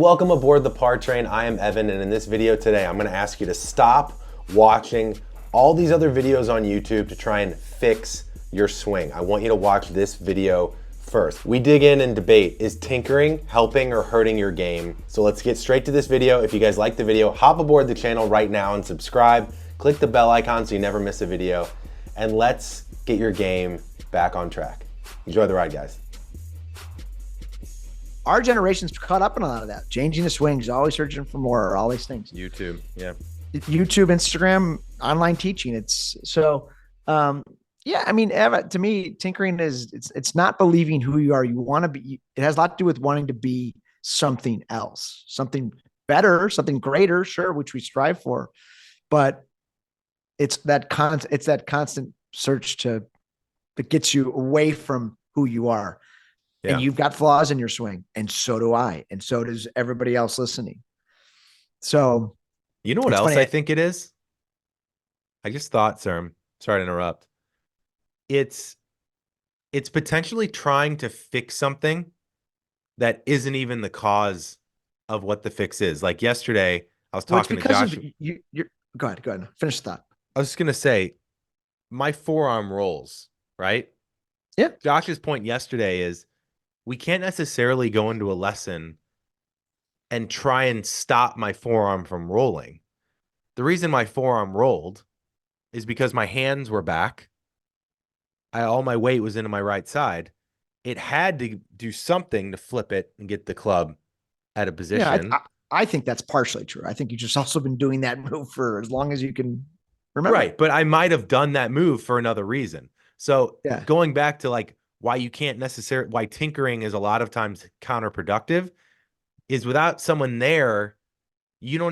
Welcome aboard the PAR train. I am Evan, and in this video today, I'm gonna ask you to stop watching all these other videos on YouTube to try and fix your swing. I want you to watch this video first. We dig in and debate, is tinkering helping or hurting your game? So let's get straight to this video. If you guys like the video, hop aboard the channel right now and subscribe. Click the bell icon so you never miss a video, and let's get your game back on track. Enjoy the ride, guys. Our generation's caught up in a lot of that. Changing the swings, always searching for more, all these things. YouTube, yeah. YouTube, Instagram, online teaching. It's so, yeah. I mean, Eva, to me, tinkering is it's not believing who you are. You want to be. It has a lot to do with wanting to be something else, something better, something greater, sure, which we strive for. But it's that constant search that gets you away from who you are. Yeah. And you've got flaws in your swing, and so do I, and so does everybody else listening. So, you know what else I think it is? I just thought, sir, sorry to interrupt. It's potentially trying to fix something that isn't even the cause of what the fix is. Like yesterday, I was talking to Josh. Go ahead. Finish the thought. I was just gonna say, my forearm rolls, right? Yeah. Josh's point yesterday is, we can't necessarily go into a lesson and try and stop my forearm from rolling. The reason my forearm rolled is because my hands were back. All my weight was into my right side. It had to do something to flip it and get the club at a position. Yeah, I think that's partially true. I think you've just also been doing that move for as long as you can remember. Right, but I might have done that move for another reason. So yeah, going back to like, why tinkering is a lot of times counterproductive is without someone there, you're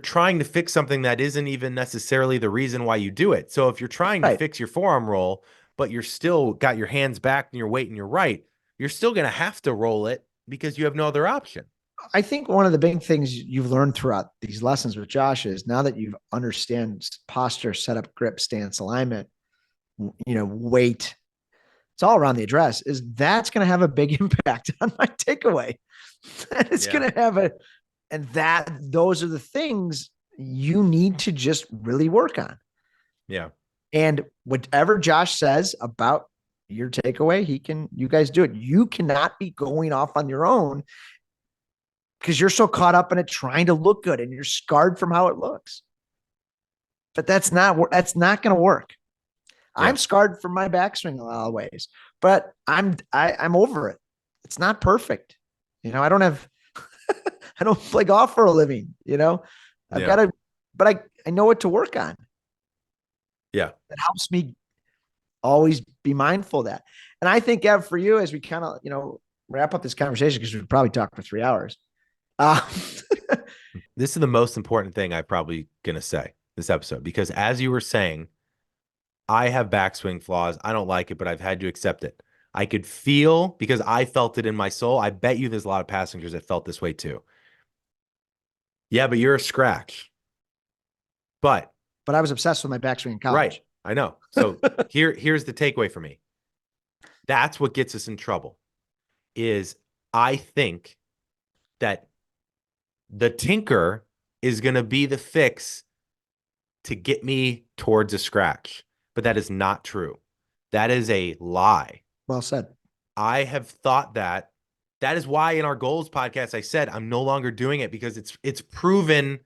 trying to fix something that isn't even necessarily the reason why you do it. So if you're trying to fix your forearm roll, but you're still got your hands back and your weight and your right, you're still going to have to roll it because you have no other option. I think one of the big things you've learned throughout these lessons with Josh is now that you understand posture, setup, grip, stance, alignment, weight, it's all around the address, is that's going to have a big impact on my takeaway. It's going to have those are the things you need to just really work on. Yeah. And whatever Josh says about your takeaway, you guys do it. You cannot be going off on your own because you're so caught up in it trying to look good and you're scarred from how it looks. But that's not going to work. Yeah. I'm scarred from my backswing in a lot of ways, but I'm over it. It's not perfect. I don't play golf for a living, I've got to, but I know what to work on. Yeah. It helps me always be mindful of that. And I think, Ev, for you, as we kind of, wrap up this conversation, because we could probably talk for 3 hours. This is the most important thing I'm probably going to say this episode, because as you were saying, I have backswing flaws. I don't like it, but I've had to accept it. I could feel, because I felt it in my soul. I bet you there's a lot of passengers that felt this way too. Yeah, but you're a scratch. But I was obsessed with my backswing in college. Right. I know. So here's the takeaway for me. That's what gets us in trouble. Is I think that the tinker is going to be the fix to get me towards a scratch. But that is not true. That is a lie. Well said. I have thought that. That is why in our goals podcast, I said I'm no longer doing it, because it's proven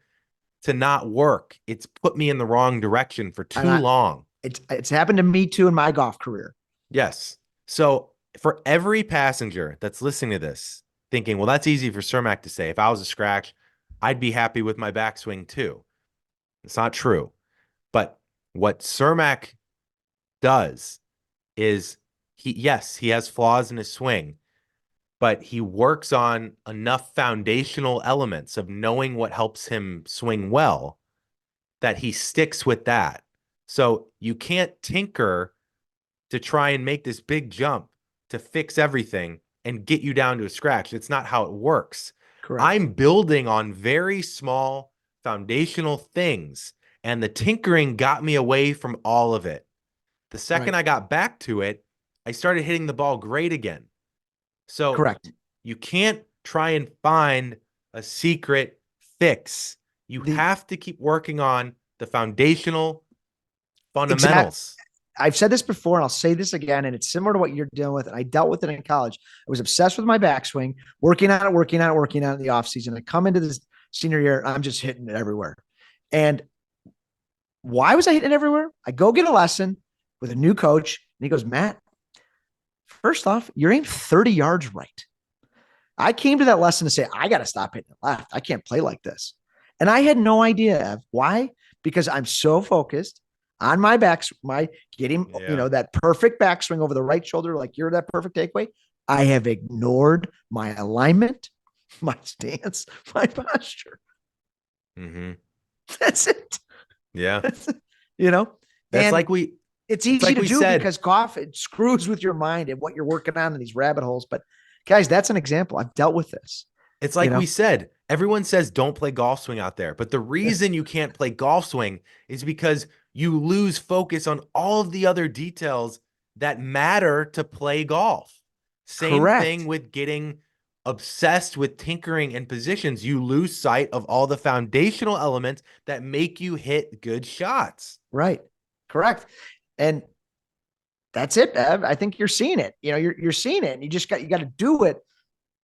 to not work. It's put me in the wrong direction for too long. It's happened to me too in my golf career. Yes. So for every passenger that's listening to this thinking, well, that's easy for Cermak to say. If I was a scratch, I'd be happy with my backswing too. It's not true. But what Cermak does is he has flaws in his swing, but he works on enough foundational elements of knowing what helps him swing well that he sticks with that. So you can't tinker to try and make this big jump to fix everything and get you down to a scratch. It's not how it works. Correct. I'm building on very small foundational things, and the tinkering got me away from all of it. The second I got back to it, I started hitting the ball great again. So correct. You can't try and find a secret fix. You The have to keep working on the foundational exact fundamentals. I've said this before and I'll say this again, and it's similar to what you're dealing with. And I dealt with it in college. I was obsessed with my backswing, working on it in the offseason. I come into this senior year, I'm just hitting it everywhere. And why was I hitting it everywhere? I go get a lesson with a new coach, and he goes, Matt, first off, you're aimed 30 yards right. I came to that lesson to say, I got to stop hitting it left. I can't play like this. And I had no idea, Ev. Why? Because I'm so focused on my getting, that perfect backswing over the right shoulder, like you're that perfect takeaway. I have ignored my alignment, my stance, my posture. Mm-hmm. That's it. Yeah. It's easy to do because golf, it screws with your mind and what you're working on in these rabbit holes. But guys, that's an example. I've dealt with this. It's like we said, everyone says don't play golf swing out there. But the reason you can't play golf swing is because you lose focus on all of the other details that matter to play golf. Same thing with getting obsessed with tinkering and positions. You lose sight of all the foundational elements that make you hit good shots. Right. Correct. And that's it, Ev. I think you're seeing it. You're seeing it, and you got to do it.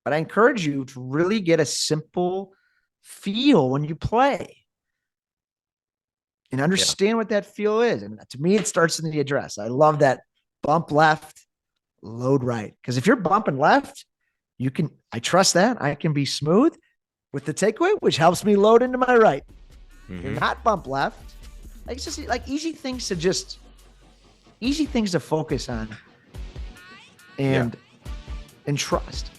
But I encourage you to really get a simple feel when you play and understand what that feel is. And to me, it starts in the address. I love that bump left, load right. Because if you're bumping left, I trust that. I can be smooth with the takeaway, which helps me load into my right. Mm-hmm. You're not bump left. Like, it's just like easy things to focus on and trust.